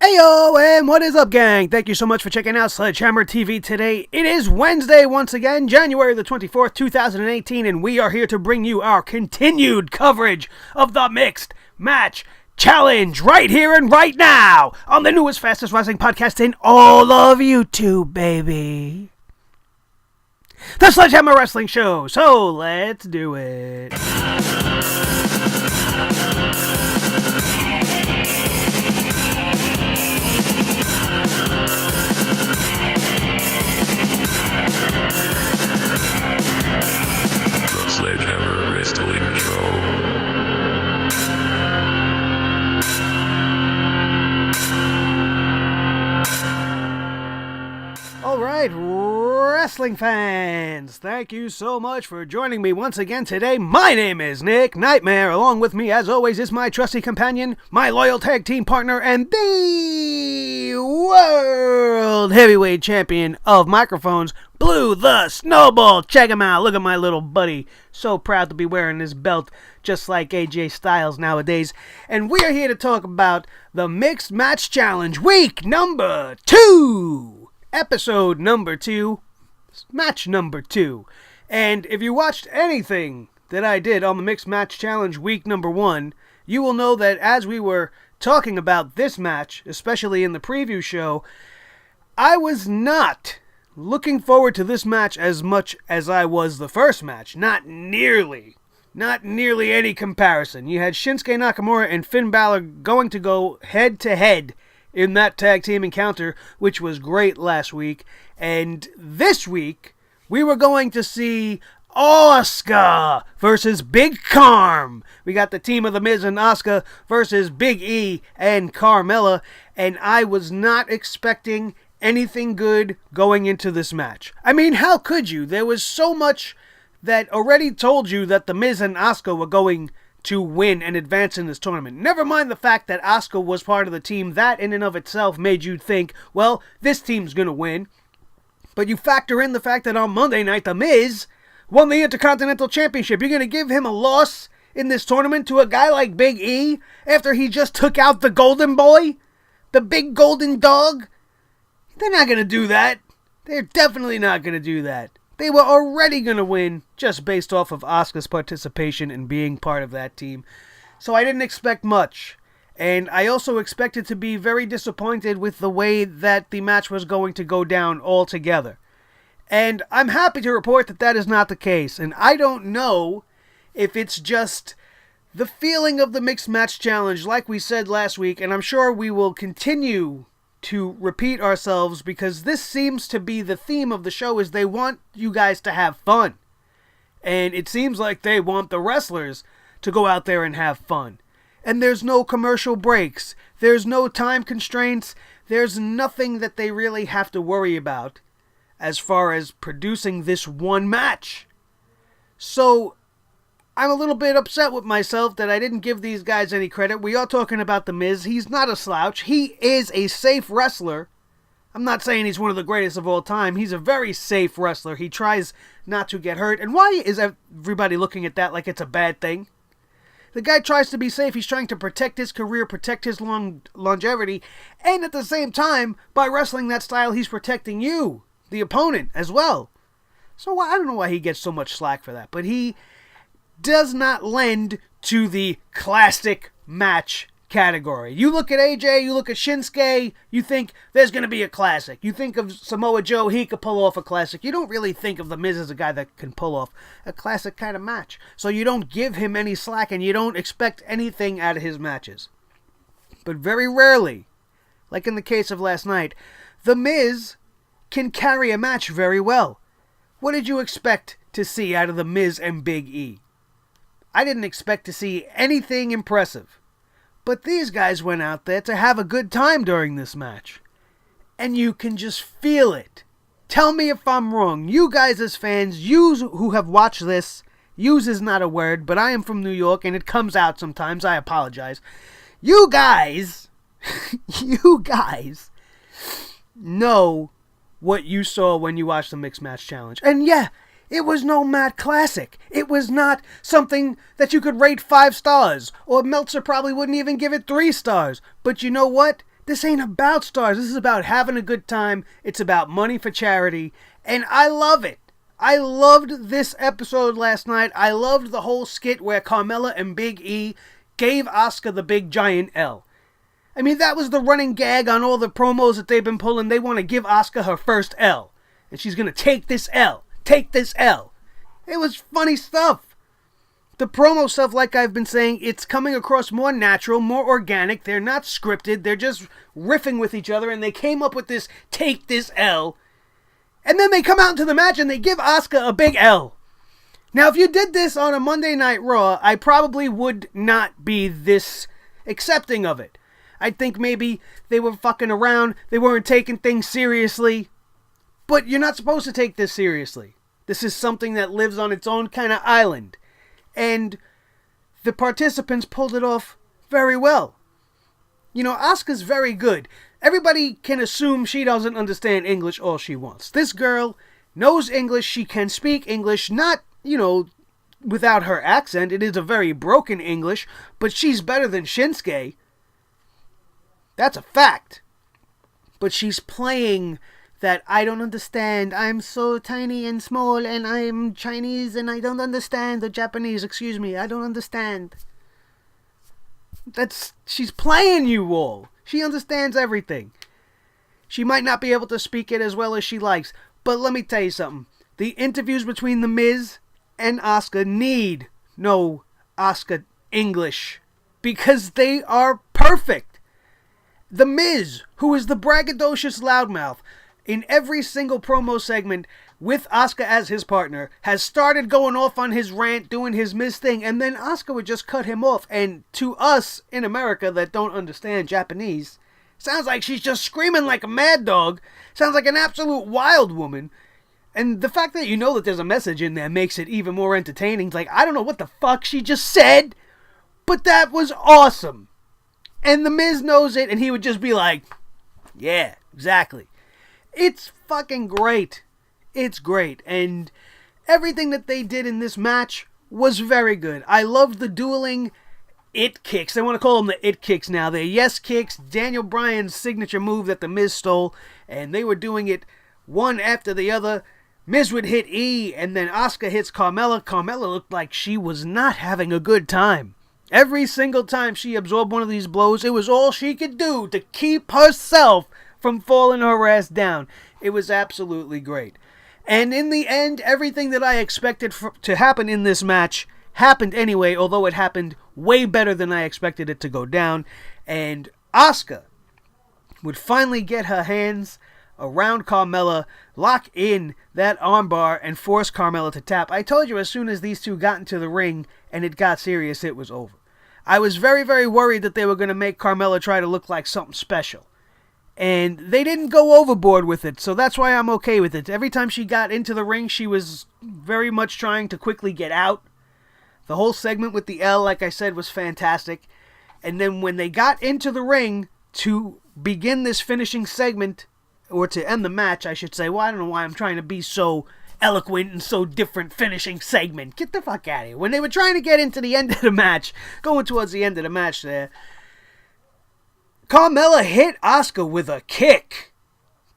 Heyo, and what is up, gang? Thank you so much for checking out Sledgehammer TV today. It is Wednesday once again, January the 24th, 2018, and we are here to bring you our continued coverage of the Mixed Match Challenge right here and right now on the newest, fastest rising podcast in all of YouTube, baby. The Sledgehammer Wrestling Show. So let's do it. Sledgehammer Wrestling Show. Alright, wrestling fans, thank you so much for joining me once again today. My name is Nick Nightmare. Along with me, as always, is my trusty companion, my loyal tag team partner, and the World Heavyweight Champion of Microphones, Blue the Snowball. Check him out. Look at my little buddy. So proud to be wearing this belt, just like AJ Styles nowadays. And we are here to talk about the Mixed Match Challenge, week number 2. Episode number 2, match number 2. And if you watched anything that I did on the Mixed Match Challenge week number 1, you will know that as we were talking about this match, especially in the preview show, I was not looking forward to this match as much as I was the first match. Not nearly any comparison. You had Shinsuke Nakamura and Finn Balor going to go head to head in that tag team encounter, which was great last week. And this week, we were going to see Asuka versus Big Carm. We got the team of the Miz and Asuka versus Big E and Carmella. And I was not expecting anything good going into this match. I mean, how could you? There was so much that already told you that the Miz and Asuka were going to win and advance in this tournament. Never mind the fact that Asuka was part of the team. That in and of itself made you think, well, this team's going to win. But you factor in the fact that on Monday night, The Miz won the Intercontinental Championship. You're going to give him a loss in this tournament to a guy like Big E after he just took out the Golden Boy? The big golden dog? They're not going to do that. They're definitely not going to do that. They were already going to win just based off of Asuka's participation and being part of that team. So I didn't expect much. And I also expected to be very disappointed with the way that the match was going to go down altogether. And I'm happy to report that that is not the case. And I don't know if it's just the feeling of the Mixed Match Challenge, like we said last week, and I'm sure we will continue to repeat ourselves, because this seems to be the theme of the show, is they want you guys to have fun. And it seems like they want the wrestlers to go out there and have fun. And there's no commercial breaks. There's no time constraints. There's nothing that they really have to worry about as far as producing this one match. So I'm a little bit upset with myself that I didn't give these guys any credit. We are talking about The Miz. He's not a slouch. He is a safe wrestler. I'm not saying he's one of the greatest of all time. He's a very safe wrestler. He tries not to get hurt. And why is everybody looking at that like it's a bad thing? The guy tries to be safe. He's trying to protect his career, protect his longevity. And at the same time, by wrestling that style, he's protecting you, the opponent, as well. So I don't know why he gets so much slack for that. But he does not lend to the classic match category. You look at AJ, you look at Shinsuke, you think there's going to be a classic. You think of Samoa Joe, he could pull off a classic. You don't really think of The Miz as a guy that can pull off a classic kind of match. So you don't give him any slack and you don't expect anything out of his matches. But very rarely, like in the case of last night, The Miz can carry a match very well. What did you expect to see out of The Miz and Big E? I didn't expect to see anything impressive. But these guys went out there to have a good time during this match. And you can just feel it. Tell me if I'm wrong. You guys as fans, you who have watched this, use is not a word, but I am from New York and it comes out sometimes. I apologize. You guys, you guys know what you saw when you watched the Mixed Match Challenge. And yeah, it was no Matt Classic. It was not something that you could rate 5 stars. Or Meltzer probably wouldn't even give it 3 stars. But you know what? This ain't about stars. This is about having a good time. It's about money for charity. And I love it. I loved this episode last night. I loved the whole skit where Carmella and Big E gave Asuka the big giant L. I mean, that was the running gag on all the promos that they've been pulling. They want to give Asuka her first L. And she's going to take this L. Take this L. It was funny stuff. The promo stuff, like I've been saying, it's coming across more natural, more organic. They're not scripted. They're just riffing with each other. And they came up with this take this L. And then they come out into the match and they give Asuka a big L. Now, if you did this on a Monday Night Raw, I probably would not be this accepting of it. I think maybe they were fucking around. They weren't taking things seriously. But you're not supposed to take this seriously. This is something that lives on its own kind of island. And the participants pulled it off very well. You know, Asuka's very good. Everybody can assume she doesn't understand English all she wants. This girl knows English. She can speak English. Not, without her accent. It is a very broken English. But she's better than Shinsuke. That's a fact. But she's playing that I don't understand. I'm so tiny and small and I'm Chinese and I don't understand the Japanese. Excuse me, I don't understand. She's playing you all. She understands everything. She might not be able to speak it as well as she likes. But let me tell you something. The interviews between The Miz and Asuka need no Asuka English. Because they are perfect. The Miz, who is the braggadocious loudmouth, in every single promo segment with Asuka as his partner, has started going off on his rant, doing his Miz thing, and then Asuka would just cut him off. And to us in America that don't understand Japanese, sounds like she's just screaming like a mad dog. Sounds like an absolute wild woman. And the fact that you know that there's a message in there makes it even more entertaining. It's like, I don't know what the fuck she just said, but that was awesome. And The Miz knows it, and he would just be like, yeah, exactly. It's fucking great. It's great. And everything that they did in this match was very good. I loved the dueling it kicks. They want to call them the it kicks now. They're yes kicks. Daniel Bryan's signature move that The Miz stole. And they were doing it one after the other. Miz would hit E, and then Asuka hits Carmella. Carmella looked like she was not having a good time. Every single time she absorbed one of these blows, it was all she could do to keep herself from falling her ass down. It was absolutely great. And in the end, everything that I expected to happen in this match happened anyway, although it happened way better than I expected it to go down. And Asuka would finally get her hands around Carmella, lock in that armbar, and force Carmella to tap. I told you as soon as these two got into the ring and it got serious, it was over. I was very, very worried that they were going to make Carmella try to look like something special. And they didn't go overboard with it, so that's why I'm okay with it. Every time she got into the ring, she was very much trying to quickly get out. The whole segment with the L, like I said, was fantastic. And then when they got into the ring to begin this finishing segment, or to end the match, I should say. Well, I don't know why I'm trying to be so eloquent and so different finishing segment. Get the fuck out of here. When they were trying to get into the end of the match, going towards the end of the match there, Carmella hit Asuka with a kick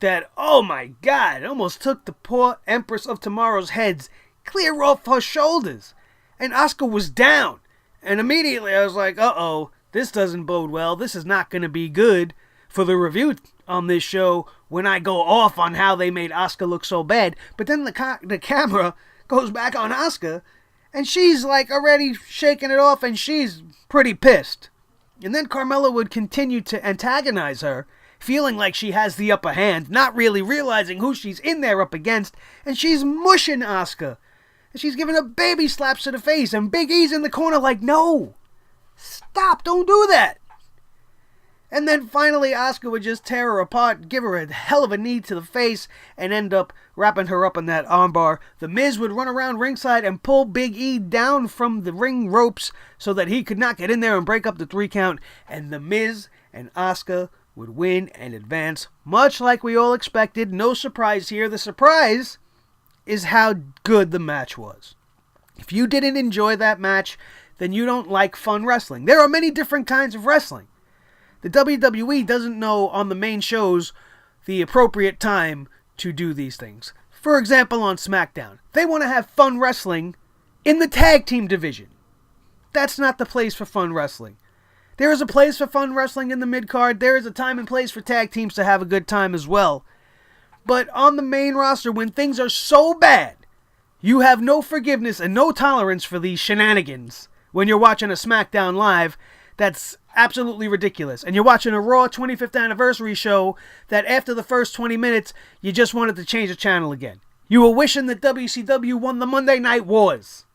that, oh my god, almost took the poor Empress of Tomorrow's heads clear off her shoulders. And Asuka was down. And immediately I was like, uh-oh, this doesn't bode well. This is not going to be good for the review on this show when I go off on how they made Asuka look so bad. But then the camera goes back on Asuka, and she's like already shaking it off, and she's pretty pissed. And then Carmella would continue to antagonize her, feeling like she has the upper hand, not really realizing who she's in there up against, and she's mushing Asuka. And she's giving her baby slaps to the face, and Big E's in the corner like, no, stop, don't do that. And then finally Asuka would just tear her apart, give her a hell of a knee to the face, and end up wrapping her up in that armbar. The Miz would run around ringside and pull Big E down from the ring ropes so that he could not get in there and break up the 3 count. And The Miz and Asuka would win and advance, much like we all expected. No surprise here. The surprise is how good the match was. If you didn't enjoy that match, then you don't like fun wrestling. There are many different kinds of wrestling. The WWE doesn't know on the main shows the appropriate time to do these things. For example, on SmackDown, they want to have fun wrestling in the tag team division. That's not the place for fun wrestling. There is a place for fun wrestling in the mid-card. There is a time and place for tag teams to have a good time as well. But on the main roster, when things are so bad, you have no forgiveness and no tolerance for these shenanigans when you're watching a SmackDown Live. That's absolutely ridiculous. And you're watching a Raw 25th anniversary show that after the first 20 minutes, you just wanted to change the channel again. You were wishing that WCW won the Monday Night Wars.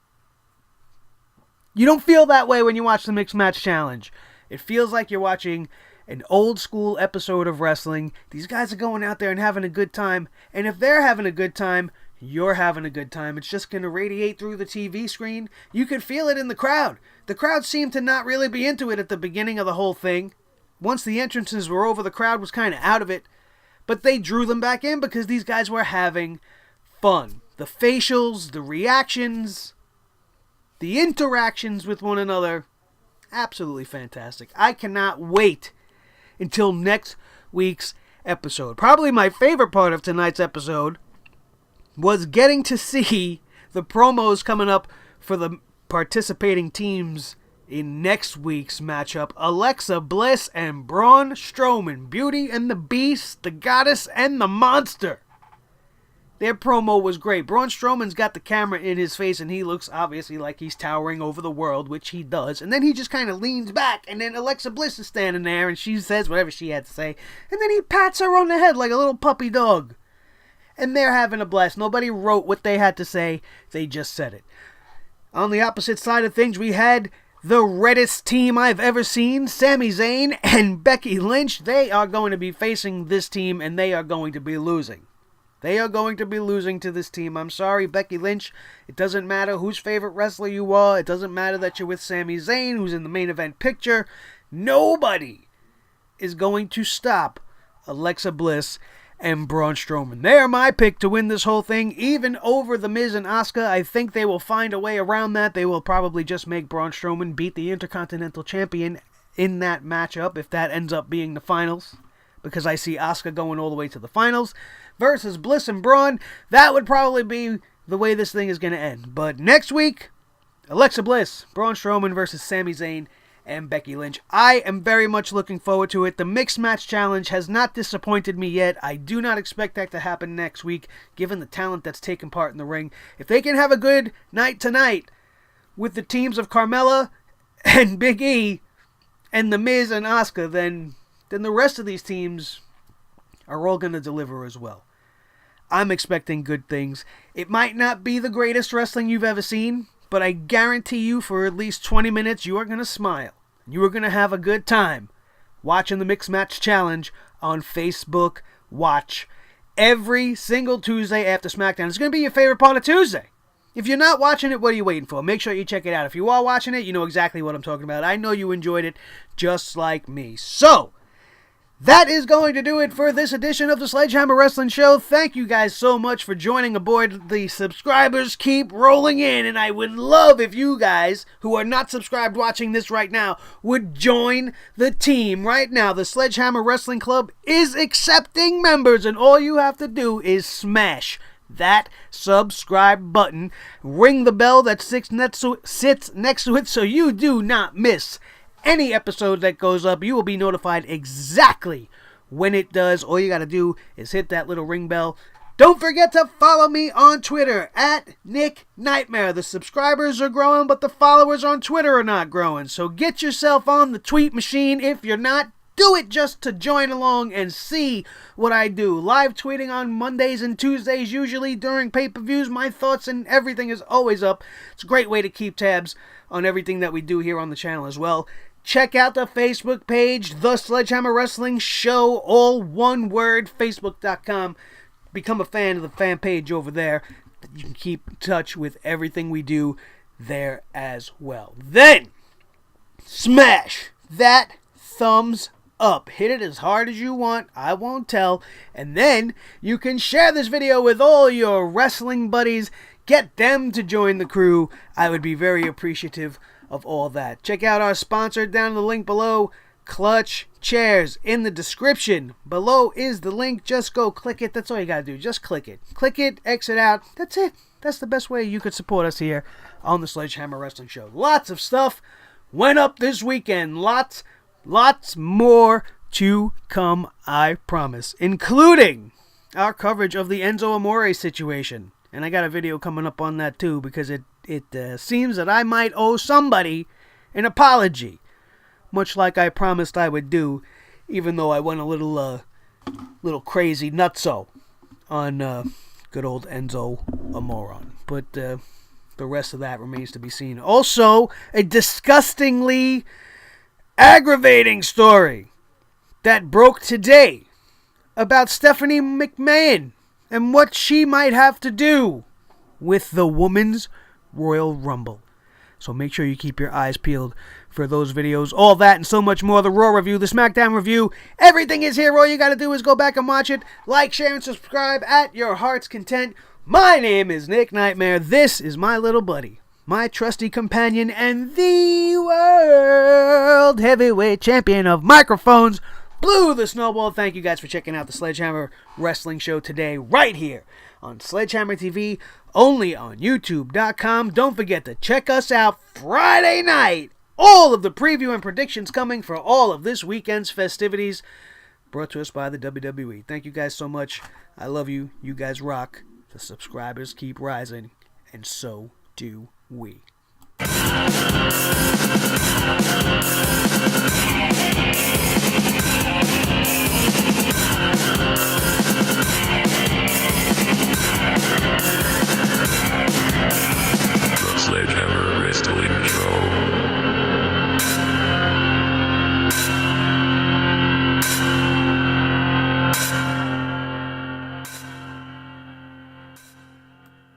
You don't feel that way when you watch the Mixed Match Challenge. It feels like you're watching an old school episode of wrestling. These guys are going out there and having a good time. And if they're having a good time, you're having a good time. It's just going to radiate through the TV screen. You can feel it in the crowd. The crowd seemed to not really be into it at the beginning of the whole thing. Once the entrances were over, the crowd was kind of out of it. But they drew them back in because these guys were having fun. The facials, the reactions, the interactions with one another, absolutely fantastic. I cannot wait until next week's episode. Probably my favorite part of tonight's episode was getting to see the promos coming up for the participating teams in next week's matchup. Alexa Bliss and Braun Strowman. Beauty and the Beast, the Goddess and the Monster. Their promo was great. Braun Strowman's got the camera in his face and he looks obviously like he's towering over the world, which he does. And then he just kind of leans back and then Alexa Bliss is standing there and she says whatever she had to say. And then he pats her on the head like a little puppy dog. And they're having a blast. Nobody wrote what they had to say. They just said it. On the opposite side of things, we had the reddest team I've ever seen. Sami Zayn and Becky Lynch. They are going to be facing this team and they are going to be losing. They are going to be losing to this team. I'm sorry, Becky Lynch. It doesn't matter whose favorite wrestler you are. It doesn't matter that you're with Sami Zayn, who's in the main event picture. Nobody is going to stop Alexa Bliss and Braun Strowman. They are my pick to win this whole thing, even over the Miz and Asuka. I think they will find a way around that. They will probably just make Braun Strowman beat the Intercontinental Champion in that matchup, if that ends up being the finals, because I see Asuka going all the way to the finals versus Bliss and Braun. That would probably be the way this thing is going to end. But next week, Alexa Bliss, Braun Strowman versus Sami Zayn and Becky Lynch. I am very much looking forward to it. The Mixed Match Challenge has not disappointed me yet. I do not expect that to happen next week, given the talent that's taken part in the ring. If they can have a good night tonight with the teams of Carmella and Big E and The Miz and Asuka, then the rest of these teams are all going to deliver as well. I'm expecting good things. It might not be the greatest wrestling you've ever seen, but I guarantee you for at least 20 minutes you are going to smile. You are going to have a good time watching the Mixed Match Challenge on Facebook Watch every single Tuesday after SmackDown. It's going to be your favorite part of Tuesday. If you're not watching it, what are you waiting for? Make sure you check it out. If you are watching it, you know exactly what I'm talking about. I know you enjoyed it just like me. So, that is going to do it for this edition of the Sledgehammer Wrestling Show. Thank you guys so much for joining aboard. The subscribers keep rolling in, and I would love if you guys, who are not subscribed watching this right now, would join the team right now. The Sledgehammer Wrestling Club is accepting members, and all you have to do is smash that subscribe button, ring the bell that sits next to it so you do not miss any episode that goes up. You will be notified exactly when it does. All you got to do is hit that little ring bell. Don't forget to follow me on Twitter at Nick Nightmare. The subscribers are growing, but the followers on Twitter are not growing. So get yourself on the tweet machine. If you're not, do it just to join along and see what I do. Live tweeting on Mondays and Tuesdays, usually during pay-per-views. My thoughts and everything is always up. It's a great way to keep tabs on everything that we do here on the channel as well. Check out the Facebook page, The Sledgehammer Wrestling Show, all one word, facebook.com. Become a fan of the fan page over there. You can keep in touch with everything we do there as well. Then, smash that thumbs up. Hit it as hard as you want. I won't tell. And then, you can share this video with all your wrestling buddies. Get them to join the crew. I would be very appreciative of all that. Check out our sponsor down in the link below, Clutch Chairs in the description. Below is the link. Just go click it. That's all you gotta do. Just click it. Click it, exit out. That's it. That's the best way you could support us here on the Sledgehammer Wrestling Show. Lots of stuff went up this weekend. Lots more to come, I promise. Including our coverage of the Enzo Amore situation. And I got a video coming up on that too, because it seems that I might owe somebody an apology. Much like I promised I would do, even though I went a little crazy nutso on good old Enzo Amore. But the rest of that remains to be seen. Also, a disgustingly aggravating story that broke today about Stephanie McMahon and what she might have to do with the Women's Royal Rumble. So make sure you keep your eyes peeled for those videos. All that and so much more. The Raw review, the SmackDown review. Everything is here. All you got to do is go back and watch it. Like, share, and subscribe at your heart's content. My name is Nick Nightmare. This is my little buddy, my trusty companion, and the World Heavyweight Champion of Microphones, Blue the Snowball. Thank you guys for checking out the Sledgehammer Wrestling Show today, right here on Sledgehammer TV, only on YouTube.com. Don't forget to check us out Friday night. All of the preview and predictions coming for all of this weekend's festivities, brought to us by the WWE. Thank you guys so much. I love you. You guys rock. The subscribers keep rising, and so do we.